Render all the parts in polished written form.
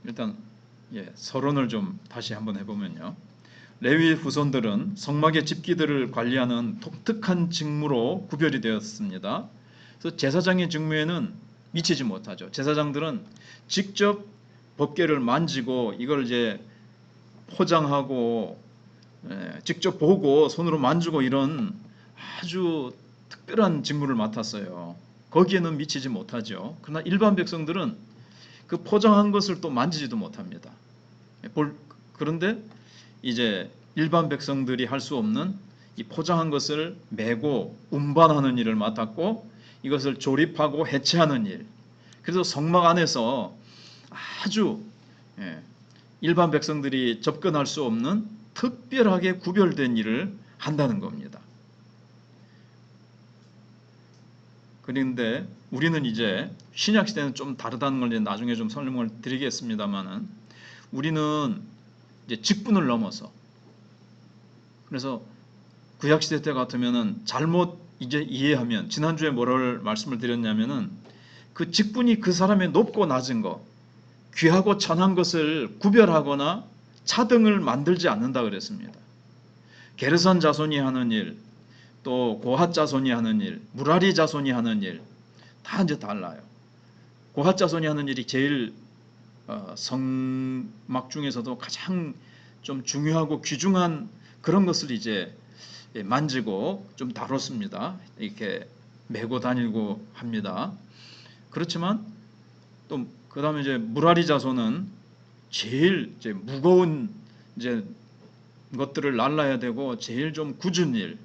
일단 서론을 좀 다시 한번 해보면요. 레위 후손들은 성막의 집기들을 관리하는 독특한 직무로 구별이 되었습니다. 그래서 제사장의 직무에는 미치지 못하죠. 제사장들은 직접 법궤를 만지고 이걸 이제 포장하고 직접 보고 손으로 만지고 이런 아주 특별한 직무를 맡았어요. 거기에는 미치지 못하죠. 그러나 일반 백성들은 그 포장한 것을 또 만지지도 못합니다. 그런데 이제 일반 백성들이 할 수 없는 이 포장한 것을 메고 운반하는 일을 맡았고 이것을 조립하고 해체하는 일. 그래서 성막 안에서 아주 일반 백성들이 접근할 수 없는 특별하게 구별된 일을 한다는 겁니다. 그런데 우리는 이제 신약 시대는 좀 다르다는 걸 이제 나중에 좀 설명을 드리겠습니다만은 우리는 이제 직분을 넘어서 그래서 구약 시대 때 같으면은 잘못 이제 이해하면 지난주에 뭐를 말씀을 드렸냐면은 그 직분이 그 사람의 높고 낮은 것, 귀하고 천한 것을 구별하거나 차등을 만들지 않는다 그랬습니다. 게르선 자손이 하는 일, 또 고핫 자손이 하는 일, 무라리 자손이 하는 일 다 이제 달라요. 고핫 자손이 하는 일이 제일 성막 중에서도 가장 좀 중요하고 귀중한 그런 것을 이제 만지고 좀 다뤘습니다. 이렇게 메고 다니고 합니다. 그렇지만 또 그다음에 이제 무라리 자손은 제일 이제 무거운 이제 것들을 날라야 되고 제일 좀 굳은 일,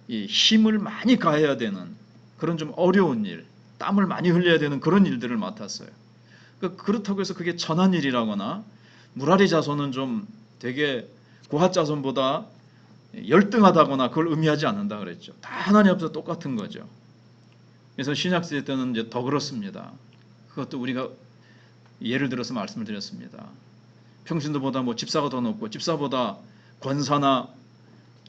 이 힘을 많이 가해야 되는 그런 좀 어려운 일, 땀을 많이 흘려야 되는 그런 일들을 맡았어요. 그렇다고 해서 그게 천한 일이라거나 무라리 자손은 좀 되게 고핫 자손보다 열등하다거나 그걸 의미하지 않는다 그랬죠. 다 하나님 앞에서 똑같은 거죠. 그래서 신약 시대 때는 이제 더 그렇습니다. 그것도 우리가 예를 들어서 말씀을 드렸습니다. 평신도보다 뭐 집사가 더 높고 집사보다 권사나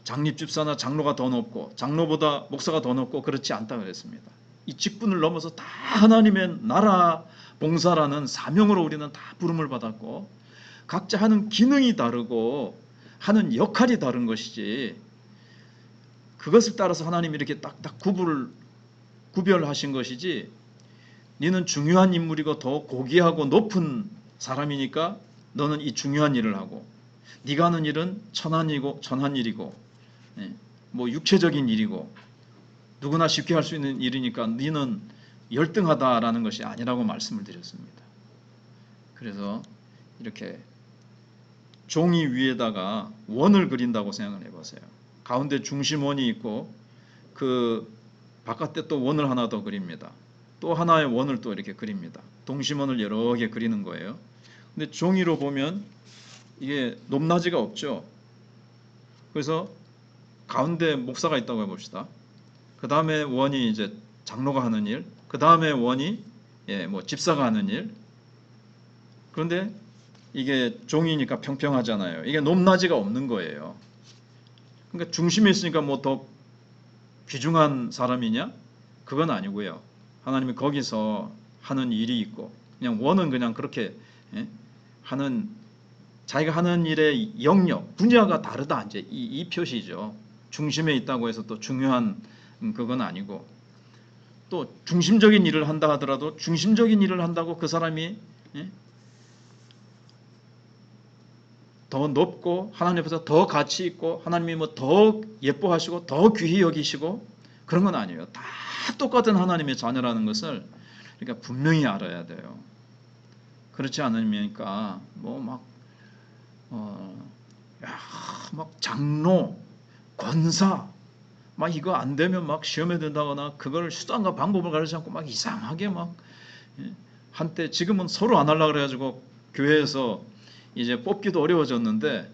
장립 집사나 장로가 더 높고 장로보다 목사가 더 높고 그렇지 않다 그랬습니다. 이 직분을 넘어서 다 하나님의 나라 봉사라는 사명으로 우리는 다 부름을 받았고 각자 하는 기능이 다르고 하는 역할이 다른 것이지 그것을 따라서 하나님이 이렇게 딱딱 구별하신 것이지 너는 중요한 인물이고 더 고귀하고 높은 사람이니까 너는 이 중요한 일을 하고 네가 하는 일은 천한 일이고 뭐 육체적인 일이고 누구나 쉽게 할 수 있는 일이니까 너는 열등하다라는 것이 아니라고 말씀을 드렸습니다. 그래서 이렇게 종이 위에다가 원을 그린다고 생각을 해보세요. 가운데 중심원이 있고 그 바깥에 또 원을 하나 더 그립니다. 또 하나의 원을 또 이렇게 그립니다. 동심원을 여러 개 그리는 거예요. 근데 종이로 보면 이게 높낮이가 없죠. 그래서 가운데 목사가 있다고 해봅시다. 그 다음에 원이 이제 장로가 하는 일, 그 다음에 원이 뭐 집사가 하는 일. 그런데 이게 종이니까 평평하잖아요. 이게 높낮이가 없는 거예요. 그러니까 중심에 있으니까 뭐 더 귀중한 사람이냐? 그건 아니고요. 하나님이 거기서 하는 일이 있고 그냥 원은 그냥 그렇게 하는 자기가 하는 일의 영역, 분야가 다르다 이제 이 표시죠. 중심에 있다고 해서 또 중요한 그건 아니고 또 중심적인 일을 한다 하더라도 중심적인 일을 한다고 그 사람이 더 높고 하나님 앞에서 더 가치 있고 하나님이 뭐 더 예뻐하시고 더 귀히 여기시고 그런 건 아니에요. 다 똑같은 하나님의 자녀라는 것을 그러니까 분명히 알아야 돼요. 그렇지 않으니까 뭐 막 장로, 권사 막 이거 안 되면 막 시험에 든다거나 그걸 수단과 방법을 가르치지 않고 막 이상하게 막 한때 지금은 서로 안 하려고 그래가지고 교회에서 이제 뽑기도 어려워졌는데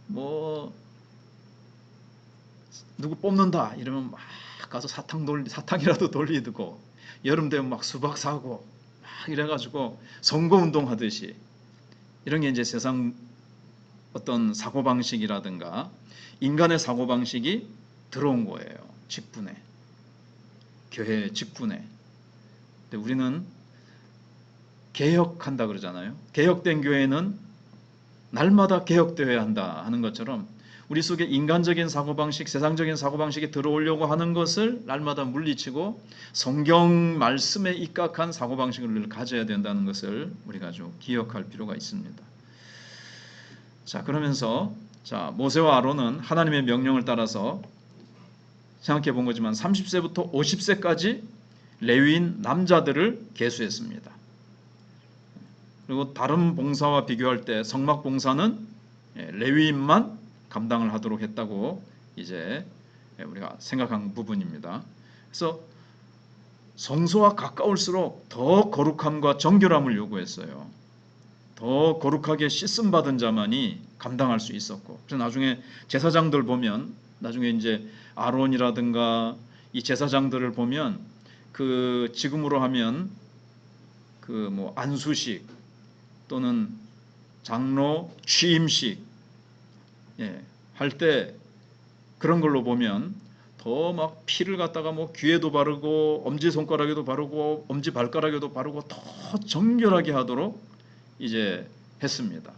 뭐 누구 뽑는다 이러면 막 가서 사탕이라도 돌리고 여름 되면 막 수박 사고 막 이래가지고 선거운동 하듯이 이런 게 이제 세상 어떤 사고방식이라든가 인간의 사고방식이 들어온 거예요. 직분에 교회 직분에. 근데 우리는 개혁한다 그러잖아요. 개혁된 교회는 날마다 개혁되어야 한다 하는 것처럼 우리 속에 인간적인 사고방식, 세상적인 사고방식이 들어오려고 하는 것을 날마다 물리치고 성경 말씀에 입각한 사고방식을 가져야 된다는 것을 우리가 좀 기억할 필요가 있습니다. 자, 그러면서 모세와 아론은 하나님의 명령을 따라서 생각해 본 거지만 30세부터 50세까지 레위인 남자들을 계수했습니다. 그리고 다른 봉사와 비교할 때 성막 봉사는 레위인만 감당을 하도록 했다고 이제 우리가 생각한 부분입니다. 그래서 성소와 가까울수록 더 거룩함과 정결함을 요구했어요. 더 거룩하게 씻음 받은 자만이 감당할 수 있었고, 그래서 나중에 제사장들 보면 나중에 이제 아론이라든가 이 제사장들을 보면 그 지금으로 하면 그 뭐 안수식 또는 장로 취임식 할 때 그런 걸로 보면 더 막 피를 갖다가 뭐 귀에도 바르고 엄지 손가락에도 바르고 엄지 발가락에도 바르고 더 정결하게 하도록 이제 했습니다.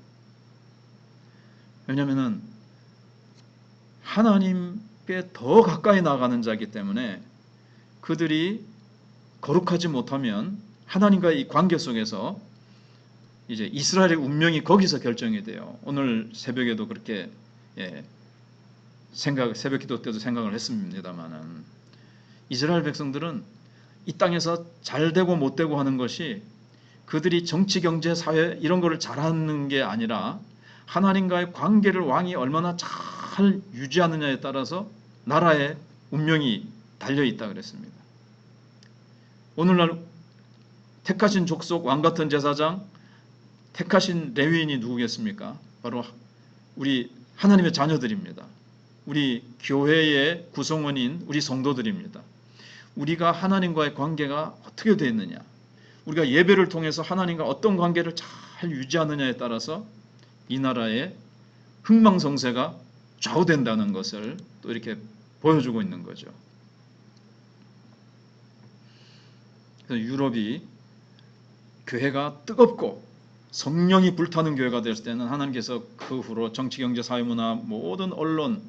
왜냐하면은 하나님께 더 가까이 나가는 자이기 때문에 그들이 거룩하지 못하면 하나님과의 이 관계 속에서 이제 이스라엘의 운명이 거기서 결정이 돼요. 오늘 새벽에도 그렇게 새벽 기도 때도 생각을 했습니다만은 이스라엘 백성들은 이 땅에서 잘 되고 못 되고 하는 것이 그들이 정치, 경제, 사회 이런 거를 잘하는 게 아니라 하나님과의 관계를 왕이 얼마나 잘 유지하느냐에 따라서 나라의 운명이 달려 있다 그랬습니다. 오늘날 택하신 족속 왕 같은 제사장, 택하신 레위인이 누구겠습니까? 바로 우리 하나님의 자녀들입니다. 우리 교회의 구성원인 우리 성도들입니다. 우리가 하나님과의 관계가 어떻게 되어 있느냐, 우리가 예배를 통해서 하나님과 어떤 관계를 잘 유지하느냐에 따라서 이 나라의 흥망성쇠가 좌우된다는 것을 또 이렇게 보여주고 있는 거죠. 그래서 유럽이 교회가 뜨겁고 성령이 불타는 교회가 됐을 때는 하나님께서 그 후로 정치, 경제, 사회, 문화, 모든 언론,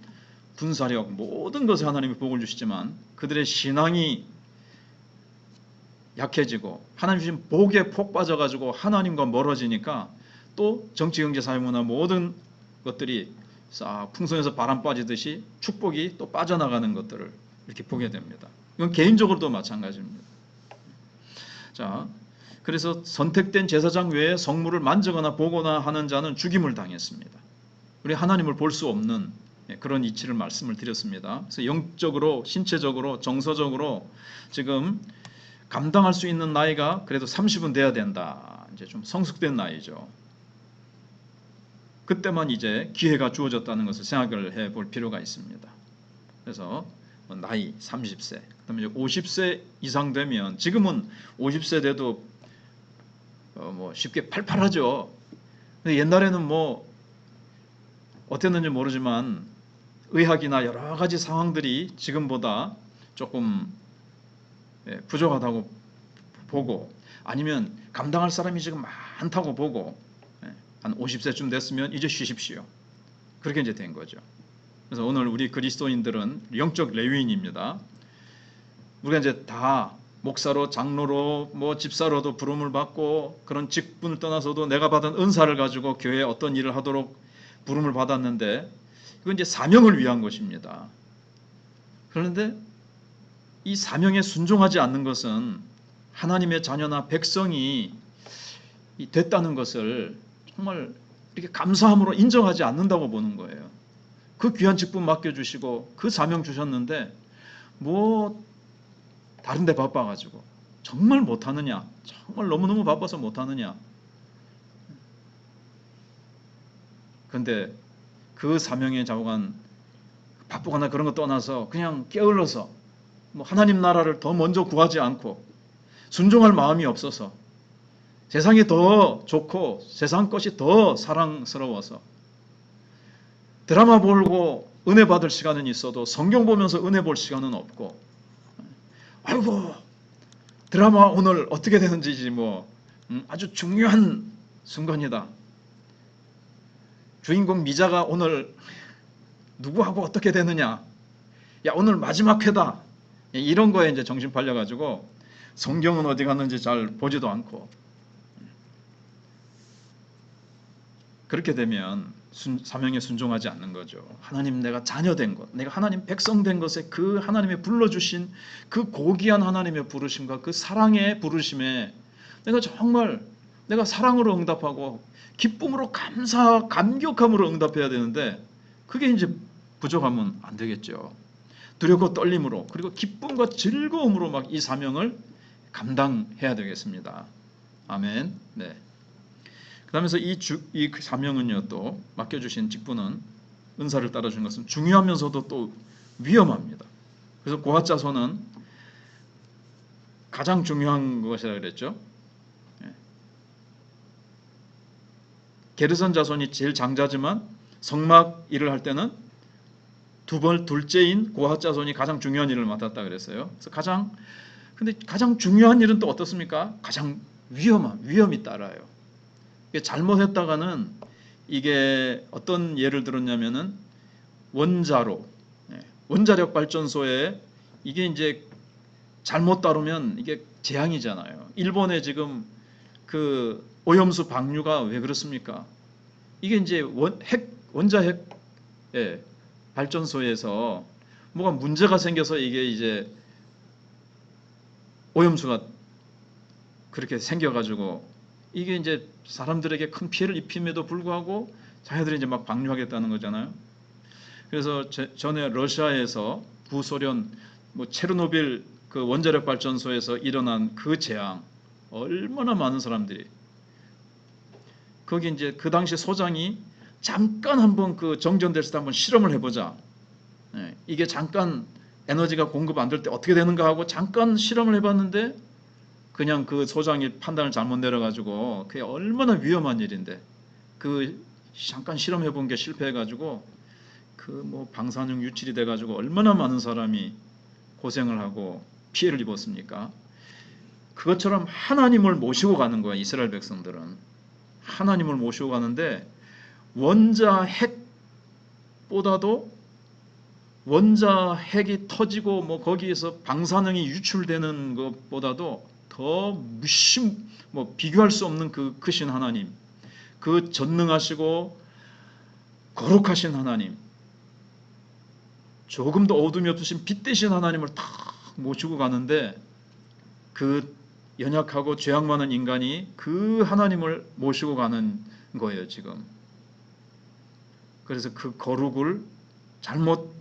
군사력, 모든 것에 하나님이 복을 주시지만 그들의 신앙이 약해지고 하나님 주신 복에 폭 빠져가지고 하나님과 멀어지니까 또 정치, 경제, 사회, 문화 모든 것들이 싹 풍선에서 바람 빠지듯이 축복이 또 빠져나가는 것들을 이렇게 보게 됩니다. 이건 개인적으로도 마찬가지입니다. 자, 그래서 선택된 제사장 외에 성물을 만지거나 보거나 하는 자는 죽임을 당했습니다. 우리 하나님을 볼 수 없는 그런 이치를 말씀을 드렸습니다. 그래서 영적으로, 신체적으로, 정서적으로 지금 감당할 수 있는 나이가 그래도 30은 돼야 된다. 이제 좀 성숙된 나이죠. 그때만 이제 기회가 주어졌다는 것을 생각을 해볼 필요가 있습니다. 그래서 나이 30세, 그다음에 50세 이상 되면, 지금은 50세 돼도 뭐 쉽게 팔팔하죠. 근데 옛날에는 뭐 어땠는지 모르지만 의학이나 여러 가지 상황들이 지금보다 조금 부족하다고 보고, 아니면 감당할 사람이 지금 많다고 보고, 한 50세쯤 됐으면 이제 쉬십시오. 그렇게 이제 된 거죠. 그래서 오늘 우리 그리스도인들은 영적 레위인입니다. 우리가 이제 다 목사로, 장로로, 뭐 집사로도 부름을 받고 그런 직분을 떠나서도 내가 받은 은사를 가지고 교회에 어떤 일을 하도록 부름을 받았는데, 그건 이제 사명을 위한 것입니다. 그런데 이 사명에 순종하지 않는 것은 하나님의 자녀나 백성이 됐다는 것을 정말 이렇게 감사함으로 인정하지 않는다고 보는 거예요. 그 귀한 직분 맡겨주시고 그 사명 주셨는데 뭐 다른 데 바빠가지고 정말 못하느냐, 정말 너무너무 바빠서 못하느냐. 그런데 그 사명에 좌우간 바쁘거나 그런 거 떠나서 그냥 게을러서 뭐 하나님 나라를 더 먼저 구하지 않고 순종할 마음이 없어서 세상이 더 좋고 세상 것이 더 사랑스러워서 드라마 보고 은혜 받을 시간은 있어도 성경 보면서 은혜 볼 시간은 없고, 아이고 드라마 오늘 어떻게 되는지 뭐 아주 중요한 순간이다. 주인공 미자가 오늘 누구하고 어떻게 되느냐, 야 오늘 마지막 회다, 이런 거에 이제 정신 팔려가지고 성경은 어디 갔는지 잘 보지도 않고, 그렇게 되면 사명에 순종하지 않는 거죠. 하나님 내가 자녀된 것, 내가 하나님 백성된 것에 그 하나님의 불러주신 그 고귀한 하나님의 부르심과 그 사랑의 부르심에 내가 정말 내가 사랑으로 응답하고 기쁨으로 감격함으로 응답해야 되는데, 그게 이제 부족하면 안 되겠죠. 두렵고 떨림으로, 그리고 기쁨과 즐거움으로 막 이 사명을 감당해야 되겠습니다. 아멘. 네. 그러면서 이 사명은요, 또 맡겨주신 직분은, 은사를 따라주는 것은 중요하면서도 또 위험합니다. 그래서 고핫 자손은 가장 중요한 것이라 그랬죠. 게르선 자손이 제일 장자지만 성막 일을 할 때는 둘째인 고핫 자손이 가장 중요한 일을 맡았다 그랬어요. 그래서 근데 가장 중요한 일은 또 어떻습니까? 가장 위험이 따라요. 잘못했다가는, 이게 어떤 예를 들었냐면은 원자력 발전소에 이게 이제 잘못 다루면 이게 재앙이잖아요. 일본에 지금 그 오염수 방류가 왜 그렇습니까? 이게 이제 원자핵 발전소에서 뭐가 문제가 생겨서 이게 이제 오염수가 그렇게 생겨가지고 이게 이제 사람들에게 큰 피해를 입힘에도 불구하고 자기들이 이제 막 방류하겠다는 거잖아요. 그래서 전에 러시아에서 구소련 체르노빌 그 원자력 발전소에서 일어난 그 재앙, 얼마나 많은 사람들이, 거기 이제 그 당시 소장이 잠깐 한번 그 정전됐을 때 한번 실험을 해보자. 이게 잠깐 에너지가 공급 안 될 때 어떻게 되는가 하고 잠깐 실험을 해봤는데, 그냥 그 소장이 판단을 잘못 내려가지고, 그게 얼마나 위험한 일인데, 그 잠깐 실험해본 게 실패해가지고 그 방사능 유출이 돼가지고 얼마나 많은 사람이 고생을 하고 피해를 입었습니까? 그것처럼 하나님을 모시고 가는 거야. 이스라엘 백성들은 하나님을 모시고 가는데, 원자핵이 터지고 거기에서 방사능이 유출되는 것보다도 더 비교할 수 없는 그 크신 하나님, 그 전능하시고 거룩하신 하나님, 조금도 어둠이 없으신 빛 대신 하나님을 딱 모시고 가는데, 그 연약하고 죄악 많은 인간이 그 하나님을 모시고 가는 거예요 지금. 그래서 그 거룩을 잘못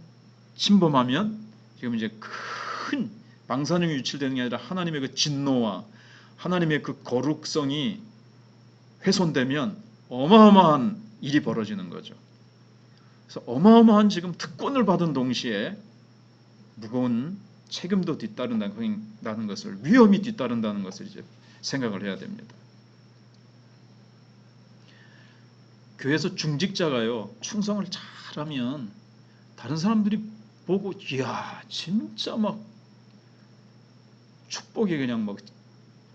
침범하면 지금 이제 큰 방사능이 유출되는 게 아니라 하나님의 그 진노와 하나님의 그 거룩성이 훼손되면 어마어마한 일이 벌어지는 거죠. 그래서 어마어마한 지금 특권을 받은 동시에 무거운 책임도 뒤따른다는 것을, 위험이 뒤따른다는 것을 이제 생각을 해야 됩니다. 교회에서 중직자가요, 충성을 잘하면 다른 사람들이 보고, 이야 진짜 막 축복이 그냥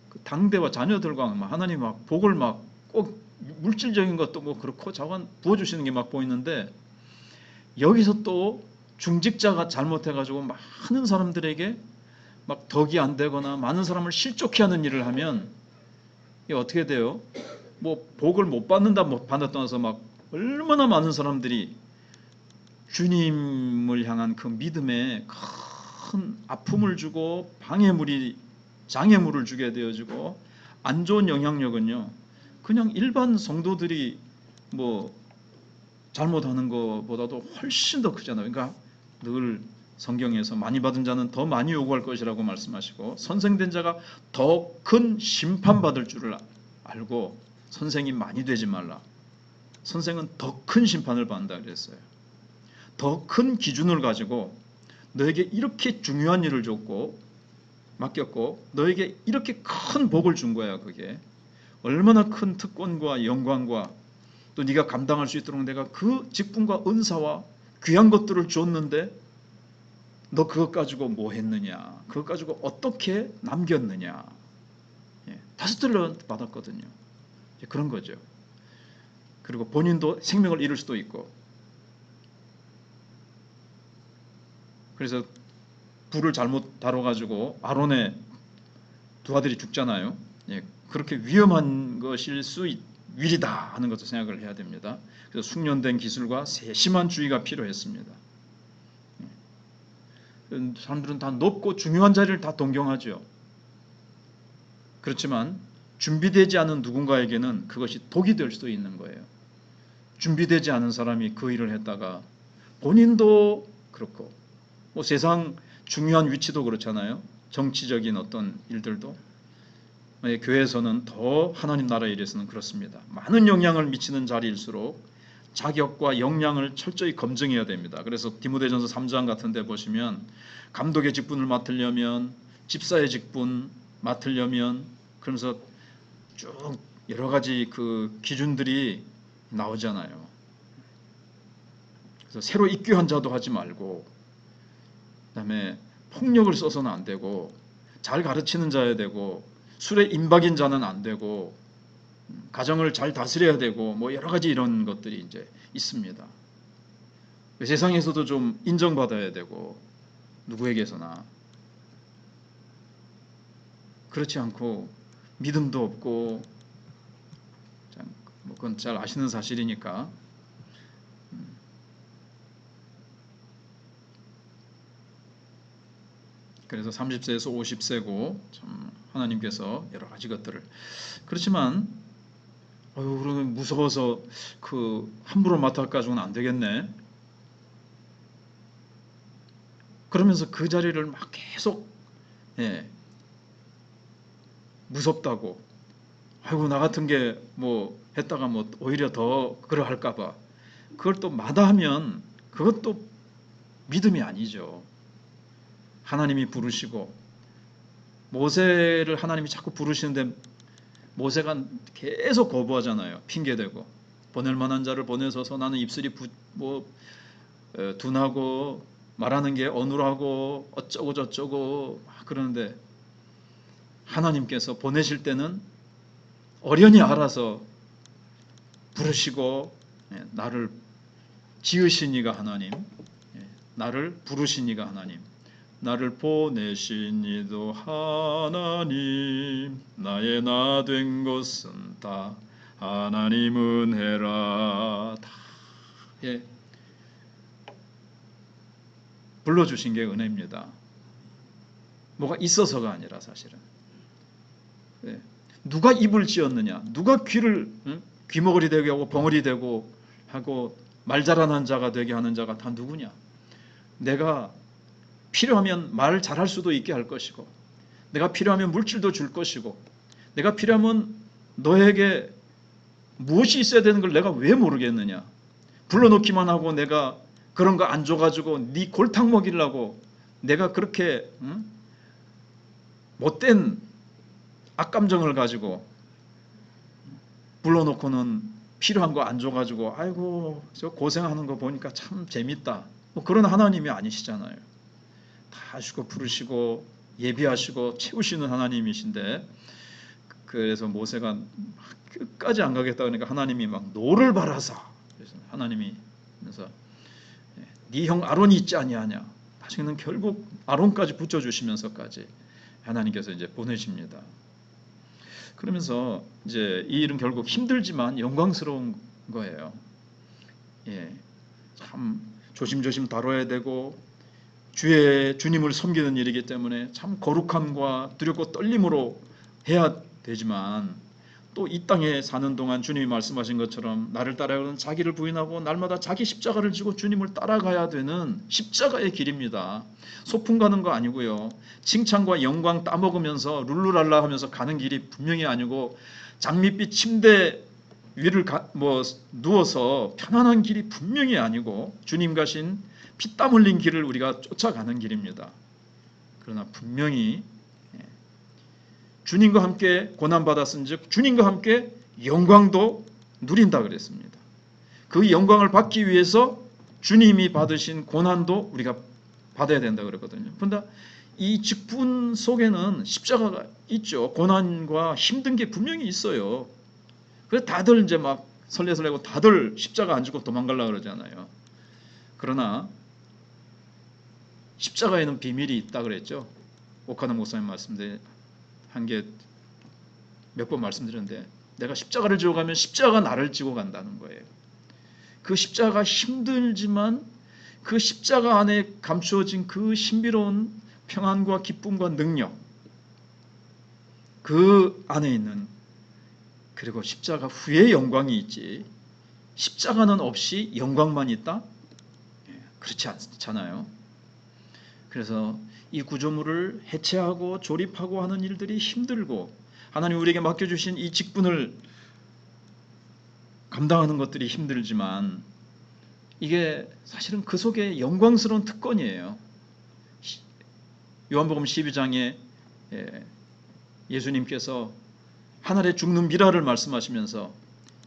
그 당대와 자녀들과 하나님 막 복을 막 꼭 물질적인 것도 그렇고 자관 부어주시는 게 막 보이는데, 여기서 또 중직자가 잘못해가지고 많은 사람들에게 막 덕이 안 되거나 많은 사람을 실족해 하는 일을 하면 이게 어떻게 돼요? 복을 못 받는다 못 받았다 해서 얼마나 많은 사람들이 주님을 향한 그 믿음에 큰 아픔을 주고 장애물을 주게 되어지고, 안 좋은 영향력은요 그냥 일반 성도들이 잘못하는 것보다도 훨씬 더 크잖아요. 그러니까 늘 성경에서 많이 받은 자는 더 많이 요구할 것이라고 말씀하시고, 선생된 자가 더 큰 심판받을 줄을 알고 선생이 많이 되지 말라. 선생은 더 큰 심판을 받는다 그랬어요. 더 큰 기준을 가지고 너에게 이렇게 중요한 일을 맡겼고 너에게 이렇게 큰 복을 준 거야. 그게 얼마나 큰 특권과 영광과 또 네가 감당할 수 있도록 내가 그 직분과 은사와 귀한 것들을 줬는데, 너 그것 가지고 뭐 했느냐, 그것 가지고 어떻게 남겼느냐. 스텔라 받았거든요. 그런 거죠. 그리고 본인도 생명을 잃을 수도 있고, 그래서 불을 잘못 다뤄가지고 아론의 두 아들이 죽잖아요. 그렇게 위험한 것일 수 위리다 하는 것도 생각을 해야 됩니다. 그래서 숙련된 기술과 세심한 주의가 필요했습니다. 사람들은 다 높고 중요한 자리를 다 동경하죠. 그렇지만 준비되지 않은 누군가에게는 그것이 독이 될 수도 있는 거예요. 준비되지 않은 사람이 그 일을 했다가 본인도 그렇고, 뭐 세상 중요한 위치도 그렇잖아요. 정치적인 어떤 일들도 교회에서는 더 하나님 나라 일에서는 그렇습니다. 많은 영향을 미치는 자리일수록 자격과 역량을 철저히 검증해야 됩니다. 그래서 디모데전서 3장 같은 데 보시면 감독의 직분을 맡으려면, 집사의 직분 맡으려면, 그러면서 쭉 여러 가지 그 기준들이 나오잖아요. 그래서 새로 입교한 자도 하지 말고, 그다음에 폭력을 써서는 안 되고, 잘 가르치는 자여야 되고, 술에 임박인 자는 안 되고, 가정을 잘 다스려야 되고, 뭐 여러 가지 이런 것들이 이제 있습니다. 세상에서도 좀 인정받아야 되고, 누구에게서나. 그렇지 않고 믿음도 없고, 뭐 그건 잘 아시는 사실이니까. 그래서 30세에서 50세고 참 하나님께서 여러 가지 것들을, 그렇지만 그러면 무서워서 그 함부로 맡아가지고는 안 되겠네. 그러면서 그 자리를 막 계속 무섭다고, 아이고 나 같은 게 뭐 했다가 뭐 오히려 더 그러할까봐 그걸 또 마다하면 그것도 믿음이 아니죠. 하나님이 부르시고, 모세를 하나님이 자꾸 부르시는데 모세가 계속 거부하잖아요. 핑계대고, 보낼 만한 자를 보내서서 나는 입술이 둔하고 말하는 게 어눌하고 어쩌고 저쩌고 막 그러는데, 하나님께서 보내실 때는 어련히 알아서 부르시고, 나를 지으신 이가 하나님, 나를 부르신 이가 하나님, 나를 보내신 이도 하나님, 나의 나 된 것은 다 하나님 은혜라. 다 불러주신 게 은혜입니다. 뭐가 있어서가 아니라 사실은. 누가 입을 지었느냐, 누가 귀머거리 되게 하고 벙어리 되고 하고 말 잘하는 자가 되게 하는 자가 다 누구냐? 내가 필요하면 말 잘할 수도 있게 할 것이고, 내가 필요하면 물질도 줄 것이고, 내가 필요하면 너에게 무엇이 있어야 되는 걸 내가 왜 모르겠느냐? 불러놓기만 하고 내가 그런 거 안 줘가지고 네 골탕 먹이려고 내가 그렇게 못된 악감정을 가지고 불러놓고는 필요한 거 안 줘가지고 아이고 저 고생하는 거 보니까 참 재밌다, 뭐 그런 하나님이 아니시잖아요. 다 하시고 부르시고 예비하시고 채우시는 하나님이신데, 그래서 모세가 끝까지 안 가겠다 그러니까 하나님이 막 노를 바라사, 그래서 하나님이 그래서 네 형 아론이 있지 아니하냐, 나중에는 결국 아론까지 붙여주시면서까지 하나님께서 이제 보내십니다. 그러면서 이제 이 일은 결국 힘들지만 영광스러운 거예요. 참 조심조심 다뤄야 되고 주님을 섬기는 일이기 때문에 참 거룩함과 두렵고 떨림으로 해야 되지만, 또 이 땅에 사는 동안 주님이 말씀하신 것처럼 나를 따라가는 자기를 부인하고 날마다 자기 십자가를 지고 주님을 따라가야 되는 십자가의 길입니다. 소풍 가는 거 아니고요. 칭찬과 영광 따먹으면서 룰루랄라 하면서 가는 길이 분명히 아니고, 장밋빛 침대 위를 누워서 편안한 길이 분명히 아니고, 주님 가신 피땀 흘린 길을 우리가 쫓아가는 길입니다. 그러나 분명히 주님과 함께 고난받았은즉 주님과 함께 영광도 누린다 그랬습니다. 그 영광을 받기 위해서 주님이 받으신 고난도 우리가 받아야 된다 그랬거든요. 그런데 이 직분 속에는 십자가가 있죠. 고난과 힘든 게 분명히 있어요. 그래서 다들 이제 막 설레설레고 다들 십자가 안 지고 도망가려고 그러잖아요. 그러나 십자가에는 비밀이 있다 그랬죠. 오카노 목사님 말씀대 한 게 몇 번 말씀드렸는데, 내가 십자가를 지고 가면 십자가가 나를 지고 간다는 거예요. 그 십자가가 힘들지만 그 십자가 안에 감추어진 그 신비로운 평안과 기쁨과 능력, 그 안에 있는, 그리고 십자가 후에 영광이 있지, 십자가는 없이 영광만 있다? 그렇지 않잖아요. 그래서 이 구조물을 해체하고 조립하고 하는 일들이 힘들고, 하나님 우리에게 맡겨주신 이 직분을 감당하는 것들이 힘들지만, 이게 사실은 그 속에 영광스러운 특권이에요. 요한복음 12장에 예수님께서 하늘에 죽는 미라를 말씀하시면서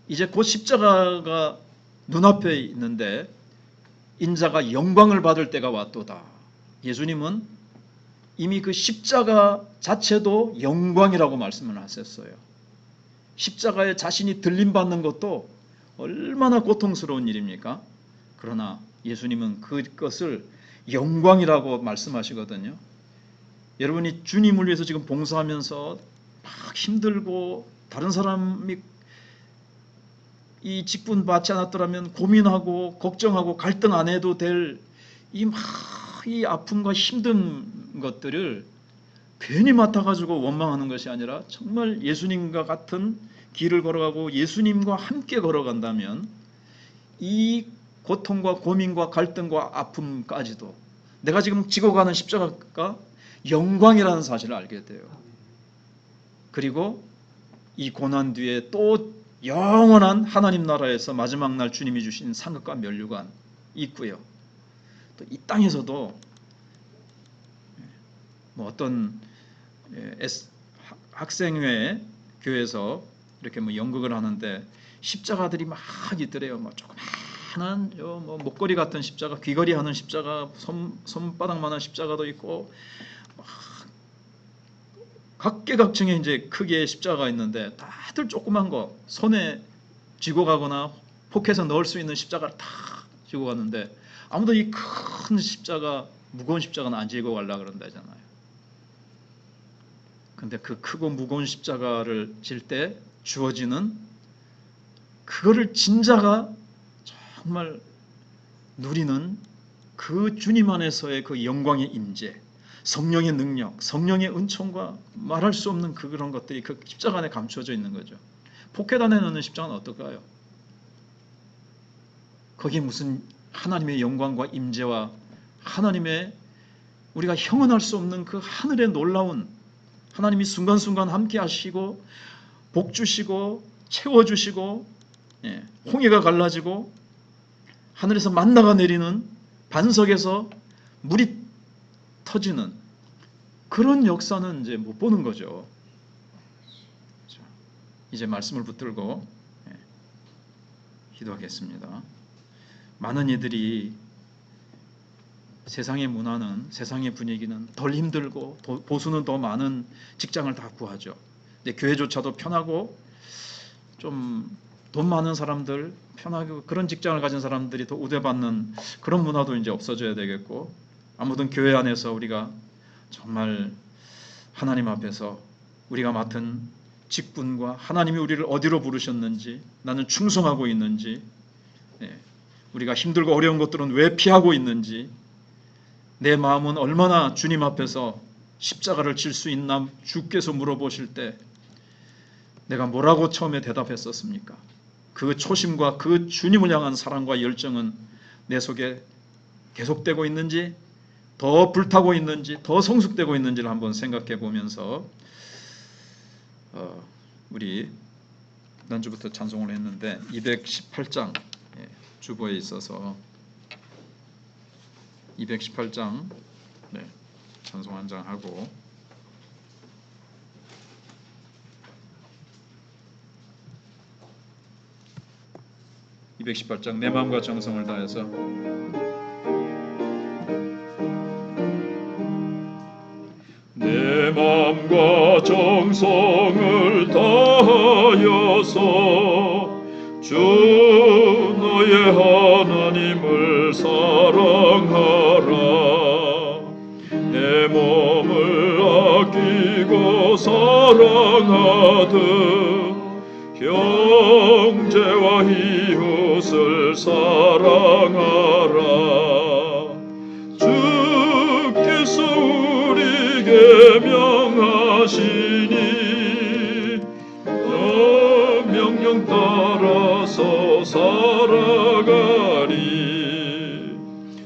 이제 곧 십자가가 눈앞에 있는데 인자가 영광을 받을 때가 왔도다. 예수님은 이미 그 십자가 자체도 영광이라고 말씀을 하셨어요. 십자가에 자신이 들림받는 것도 얼마나 고통스러운 일입니까? 그러나 예수님은 그것을 영광이라고 말씀하시거든요. 여러분이 주님을 위해서 지금 봉사하면서 막 힘들고 다른 사람이 이 직분 받지 않았더라면 고민하고 걱정하고 갈등 안 해도 될 이 아픔과 힘든 것들을 괜히 맡아가지고 원망하는 것이 아니라 정말 예수님과 같은 길을 걸어가고 예수님과 함께 걸어간다면 이 고통과 고민과 갈등과 아픔까지도 내가 지금 지고 가는 십자가가 영광이라는 사실을 알게 돼요. 그리고 이 고난 뒤에 또 영원한 하나님 나라에서 마지막 날 주님이 주신 상급과 면류관 있고요. 또 이 땅에서도 뭐 어떤 학생회 교회에서 이렇게 뭐 연극을 하는데 십자가들이 막 있더래요. 뭐 조그마한 뭐 목걸이 같은 십자가, 귀걸이 하는 십자가, 손바닥만한 십자가도 있고 막 각계각층의 이제 크기의 십자가가 있는데 다들 조그만 거 손에 쥐고 가거나 포켓에 넣을 수 있는 십자가를 다 쥐고 갔는데 아무도 이 큰 십자가, 무거운 십자가는 안 지고 가려고 그런다잖아요. 근데 그 크고 무거운 십자가를 질 때 주어지는 그거를 진 자가 정말 누리는 그 주님 안에서의 그 영광의 임재, 성령의 능력, 성령의 은총과 말할 수 없는 그런 것들이 그 십자가 안에 감춰져 있는 거죠. 포켓 안에 넣는 십자가는 어떨까요? 거기에 무슨 하나님의 영광과 임재와 하나님의 우리가 형언할 수 없는 그 하늘의 놀라운 하나님이 순간순간 함께 하시고 복 주시고 채워주시고 홍해가 갈라지고 하늘에서 만나가 내리는 반석에서 물이 터지는 그런 역사는 이제 못 보는 거죠. 이제 말씀을 붙들고 기도하겠습니다. 많은 이들이 세상의 문화는, 세상의 분위기는 덜 힘들고 보수는 더 많은 직장을 다 구하죠. 근데 교회조차도 편하고 좀 돈 많은 사람들, 편하고 그런 직장을 가진 사람들이 더 우대받는 그런 문화도 이제 없어져야 되겠고, 아무튼 교회 안에서 우리가 정말 하나님 앞에서 우리가 맡은 직분과 하나님이 우리를 어디로 부르셨는지, 나는 충성하고 있는지, 우리가 힘들고 어려운 것들은 왜 피하고 있는지, 내 마음은 얼마나 주님 앞에서 십자가를 질 수 있나 주께서 물어보실 때 내가 뭐라고 처음에 대답했었습니까? 그 초심과 그 주님을 향한 사랑과 열정은 내 속에 계속되고 있는지, 더 불타고 있는지, 더 성숙되고 있는지를 한번 생각해 보면서 우리 난주부터 찬송을 했는데 218장 주보에 있어서 218장 찬송 한 장 하고 218장 내 마음과 정성을 다해서 마음과 정성을 다하여서 주 너의 하나님을 사랑하라. 내 몸을 아끼고 사랑하듯 형제와 이웃을 사랑하라. 주께서 우리에게 명하시니 명령 따라서 살아가리.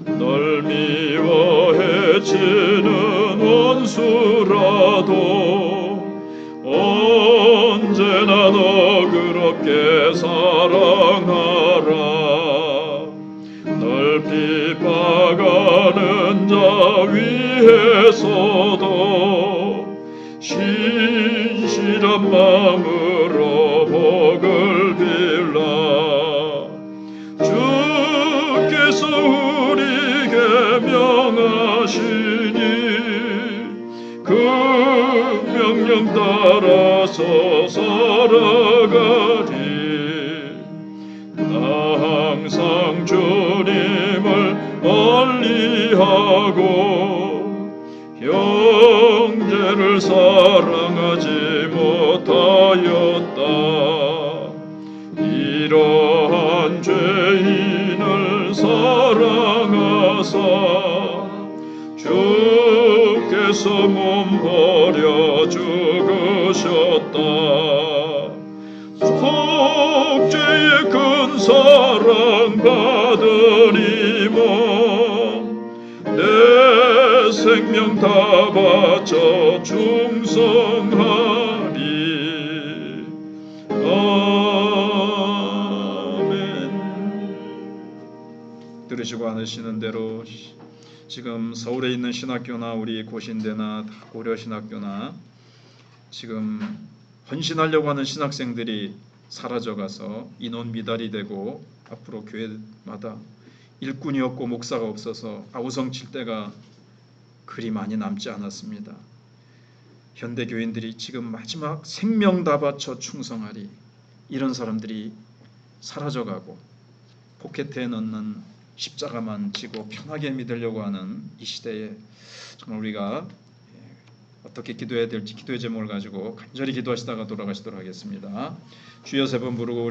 널 미워해 치는 원수라도 언제나 너그럽게 사랑하라. 널 핍박하는 자 위에서도 신실한 마음으로 복을 빌라. 주께서 우리에게 명하시니 그 명령 따라서 살아가리. 나 항상 주님을 멀리하고 형제를 사랑하지 못하였다. 이러한 죄인을 사랑하사 주께서 몸 버려 죽으셨다. 속죄의 큰 사랑 받으리모 내 생명 다 바쳐 충성하리. 아멘. 들으시고 않으시는 대로 지금 서울에 있는 신학교나 우리 고신대나 고려신학교나 지금 헌신하려고 하는 신학생들이 사라져가서 인원 미달이 되고 앞으로 교회마다 일꾼이 없고 목사가 없어서 아우성 칠 때가 그리 많이 남지 않았습니다. 현대 교인들이 지금 마지막 생명 다 바쳐 충성하리, 이런 사람들이 사라져가고 포켓에 넣는 십자가만 지고 편하게 믿으려고 하는 이 시대에 정말 우리가 어떻게 기도해야 될지 기도의 제목을 가지고 간절히 기도하시다가 돌아가시도록 하겠습니다. 주여 세 번 부르고 우리